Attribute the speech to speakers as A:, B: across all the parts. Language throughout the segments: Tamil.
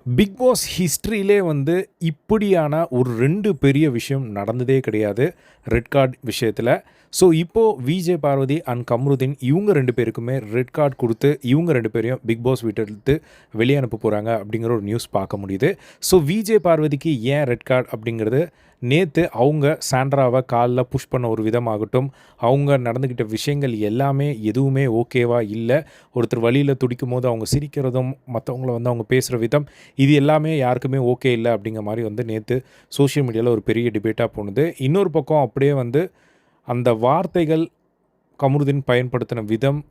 A: பிக் பாஸ் ஹிஸ்ட்ரியிலே வந்து இப்படியான ஒரு 2 பெரிய விஷயம் நடந்ததே கிடையாது. ரெட் கார்ட் விஷயத்தில. ஸோ, இப்போ விஜே பார்வதி அண்ட் கம்ருதீன் இவங்க 2 பேருக்குமே ரெட் கார்ட் குடுத்து, இவங்க 2 பேரையும் பிக் பாஸ் வீட்டெடுத்து வெளிய அனுப்ப போறாங்க அப்படிங்கிற ஒரு நியூஸ் பார்க்க முடியுது. ஸோ, விஜே பார்வதிக்கு ஏன் ரெட் கார்ட் அப்படிங்கிறது நேத்து அவங்க சாண்ட்ராவ கால்ல புஷ் பண்ண ஒரு விதமாகட்டும், அவங்க நடந்துக்கிட்ட விஷயங்கள் எல்லாமே எதுவுமே ஓகேவா இல்ல. ஒருத்தர் வலியில துடிக்கும்போது அவங்க சிரிக்கிறதும், மத்தவங்கள வந்து அவங்க பேசுற விதம், இது எல்லாமே யாருக்குமே ஓகே இல்ல அப்படிங்கிற மாரி வந்து நேத்து சோஷியல் மீடியால ஒரு பெரிய டிபேட்டா போனது. இன்னொரு பக்கம் அப்படியே வந்து அந்த வார்த்தைகள் கமருதீன் பயன்படுத்தின விதம்,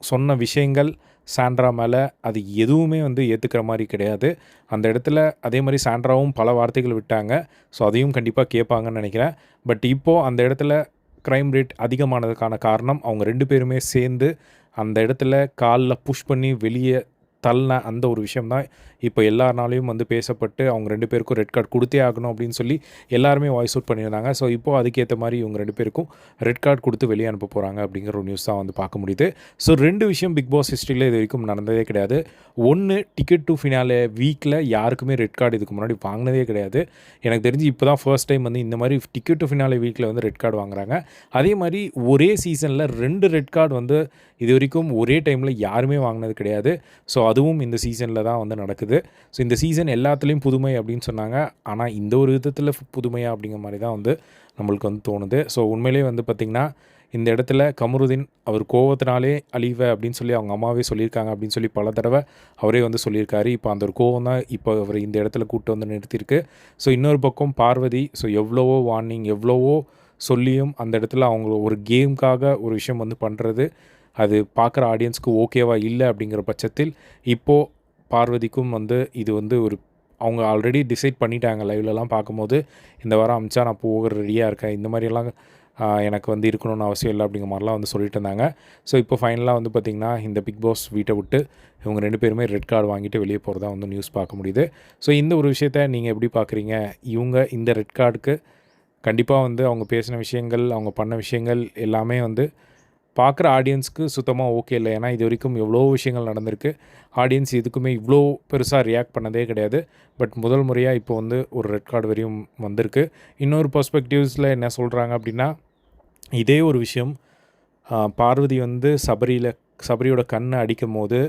A: சொன்ன விஷயங்கள் சாண்ட்ரா மேல அது எதுவுமே வந்து ஏத்துக்கிற மாரி கிடையாது. அந்த இடத்துல அதே மாரி சாண்ட்ராவும் பல வார்த்தைகள் விட்டாங்க. ஸோ, அதையும் கண்டிப்பா கேட்பாங்கன்னு நெனைக்கிறேன். பட் இப்போ அந்த இடத்துல கிரைம் ரேட் அதிகமானதுக்கான காரணம் அவங்க 2 பேருமே சேர்ந்து அந்த இடத்துல கால்ல புஷ் பண்ணி வெளிய தள்ன அந்த ஒரு விஷயம் தான் இப்போ எல்லார்னாலயும் வந்து பேசப்பட்டு, அவங்க 2 பேருக்கும் ரெட் கார்ட் குடுத்தே ஆகணும் அப்படின்னு சொல்லி எல்லாருமே வாய்ஸ் அவுட் பண்ணியிருந்தாங்க. ஸோ, இப்போ அதுக்கேத்த மாரி இவங்க 2 பேருக்கும் ரெட் கார்ட் குடுத்து வெளிய அனுப்ப போறாங்க அப்படிங்கிற ஒரு நியூஸ் தான் வந்து பார்க்க முடியுது. ஸோ, 2 விஷயம் பிக் பாஸ் ஹிஸ்ட்ரியில இதுவரைக்கும் நடந்ததே கிடையாது. 1 டிக்கெட் டூ ஃபினாலே வீக்ல யாருக்குமே ரெட் கார்டு இதுக்கு முன்னாடி வாங்குனதே கிடையாது. எனக்கு தெரிஞ்சு இப்போ தான் ஃபர்ஸ்ட் டைம் வந்து இந்த மாரி டிக்கெட் டூ ஃபினாலே வீக்ல வந்து ரெட் கார்டு வாங்குறாங்க. அதே மாரி ஒரே சீசன்ல 2 ரெட் கார்டு வந்து இதுவரைக்கும் ஒரே டைம்ல யாருமே வாங்குனது கிடையாது. ஸோ, அதுவும் இந்த சீசன்ல தான் வந்து நடக்குது. ஸோ, இந்த சீசன் எல்லாத்துலயும் புதுமை அப்படின்னு சொன்னாங்க. ஆனா, இந்த ஒரு விதத்தில புதுமையா அப்படிங்கிற மாரி தான் வந்து நம்மளுக்கு வந்து தோணுது. ஸோ, உண்மையிலேயே வந்து பார்த்தீங்கன்னா, இந்த இடத்துல கமருதீன் அவர் கோவத்தினாலே அழிவ அப்படின்னு சொல்லி அவங்க அம்மாவே சொல்லியிருக்காங்க அப்படின்னு சொல்லி பல தடவ அவரே வந்து சொல்லியிருக்காரு. இப்போ அந்த ஒரு கோவம் தான் இப்போ அவர இந்த இடத்துல கூட்டு வந்து நிறுத்தியிருக்கு. ஸோ, இன்னொரு பக்கம் பார்வதி எவ்வளவோ வார்னிங் எவ்வளவோ சொல்லியும் அந்த இடத்துல அவங்க ஒரு கேம்க்காக ஒரு விஷயம் வந்து பண்றது, அது பார்க்குற ஆடியன்ஸ்க்கு ஓகேவா இல்ல அப்படிங்கிற பட்சத்தில், இப்போ பார்வதிக்கும் வந்து இது வந்து ஒரு அவங்க ஆல்ரெடி டிசைட் பண்ணிட்டாங்க லைவ்லலாம் பார்க்கும்போது, இந்த வாரம் அனுப்பிச்சா நான் போக ரெடியா இருக்கேன். இந்த மாரியெல்லாம் எனக்கு வந்து இருக்கணும்னு அவசியம் இல்ல அப்படிங்கிற மாரிலாம் வந்து சொல்லிட்டு இருந்தாங்க. ஸோ, இப்போ ஃபைனலா வந்து பார்த்தீங்கன்னா, இந்த பிக் பாஸ் வீட்ட விட்டு இவங்க 2 பேருமே ரெட் கார்டு வாங்கிட்டு வெளிய போறதா வந்து நியூஸ் பார்க்க முடியுது. ஸோ, இந்த ஒரு விஷயத்த நீங்க எப்படி பார்க்குறீங்க? இவங்க இந்த ரெட் கார்டுக்கு கண்டிப்பா வந்து அவங்க பேசின விஷயங்கள், அவங்க பண்ண விஷயங்கள் எல்லாமே வந்து பார்க்குற ஆடியன்ஸ்க்கு சுத்தமா ஓகே இல்ல. ஏன்னா, இதுவரைக்கும் எவ்வளோ விஷயங்கள் நடந்திருக்கு. ஆடியன்ஸ் எதுக்குமே இவ்வளோ பெருசா ரியாக்ட் பண்ணதே கிடையாது. பட் முதல் முறையா இப்போ வந்து ஒரு ரெட் கார்டு வரையும் வந்திருக்கு. இன்னொரு பெர்ஸ்பெக்டிவ்ஸ்ல என்ன சொல்றாங்க அப்படின்னா, இதே ஒரு விஷயம் பார்வதி வந்து சபரியோட கண்ண அடிக்கும்போது,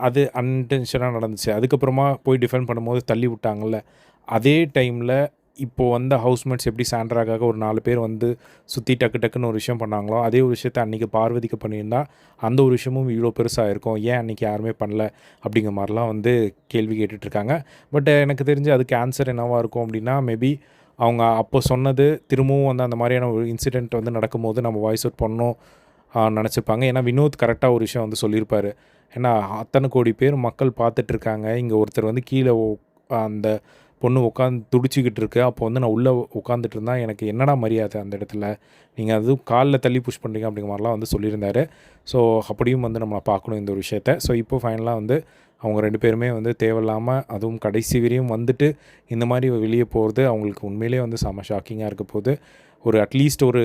A: அது அன்இன்டென்ஷனா நடந்துச்சு. அதுக்கப்புறமா போய் டிஃபெண்ட் பண்ணும்போது தள்ளி விட்டாங்கல்ல. அதே டைம்ல இப்போ வந்த ஹவுஸ்மேட்ஸ் எப்படி சாண்ட்ராக்காக ஒரு 4 பேர் வந்து சுத்தி டக்கு டக்குன்னு ஒரு விஷயம் பண்ணாங்களோ, அதே ஒரு விஷயத்த அன்னைக்கு பார்வதிக்கு பண்ணியிருந்தா, அந்த ஒரு விஷயமும் இவ்வளோ பெருசா ஆயிருக்கும். ஏன் அன்னைக்கு யாருமே பண்ணல? அப்படிங்கிற மாரிலாம் வந்து கேள்வி கேட்டுட்ருக்காங்க. பட் எனக்கு தெரிஞ்சு அதுக்கு ஆன்சர் என்னவா இருக்கும் அப்படின்னா, மேபி அவங்க அப்போ சொன்னது திரும்பவும் வந்து அந்த மாரியான ஒரு இன்சிடென்ட் வந்து நடக்கும்போது நம்ம வாய்ஸ் அவுட் பண்ணணும் நெனச்சிருப்பாங்க. ஏன்னா, வினோத் கரெக்ட்டா ஒரு விஷயம் வந்து சொல்லியிருப்பாரு. ஏன்னா, அத்தன கோடி பேர் மக்கள் பார்த்துட்ருக்காங்க. இங்க ஒருத்தர் வந்து கீழ அந்த பொண்ணு உட்காந்து துடிச்சுக்கிட்டு இருக்கு. அப்போ வந்து நான் உள்ள உட்காந்துட்டு இருந்தா, எனக்கு என்னடா மரியாதை அந்த இடத்துல? நீங்க அதுவும் கால்ல தள்ளி புஷ் பண்றீங்க அப்படிங்கிற மாரிலாம் வந்து சொல்லியிருந்தாரு. ஸோ, அப்படியும் வந்து நம்ம பார்க்கணும் இந்த ஒரு விஷயத்த. ஸோ, இப்போ ஃபைனலா வந்து அவங்க 2 பேருமே வந்து தேவையில்லாம அதுவும் கடைசி வரையும் வந்துட்டு இந்த மாரி வெளிய போறது அவங்களுக்கு உண்மையிலேயே வந்து செம ஷாக்கிங்கா இருக்க போது. ஒரு அட்லீஸ்ட் ஒரு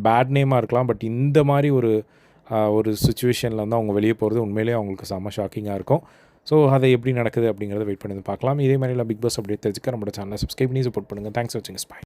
A: பேட் நேமா இருக்கலாம். பட் இந்த மாரி ஒரு சிச்சுவேஷன்ல வந்து அவங்க வெளிய போறது உண்மையிலேயே அவங்களுக்கு செம ஷாக்கிங்கா இருக்கும். ஸோ, அது எப்படி நடக்குது அப்படிங்கிறத வெயிட் பண்ணி பார்க்கலாம். இதே மாரிலாம் பிக் பாஸ் அப்டேட் தெரிஞ்சுக்க நம்மளோட சேனலை சப்ஸ்கிரைப் பண்ணி சப்போர்ட் பண்ணுங்க. தேங்க்ஸ் ஃபார் வாட்சிங். பை.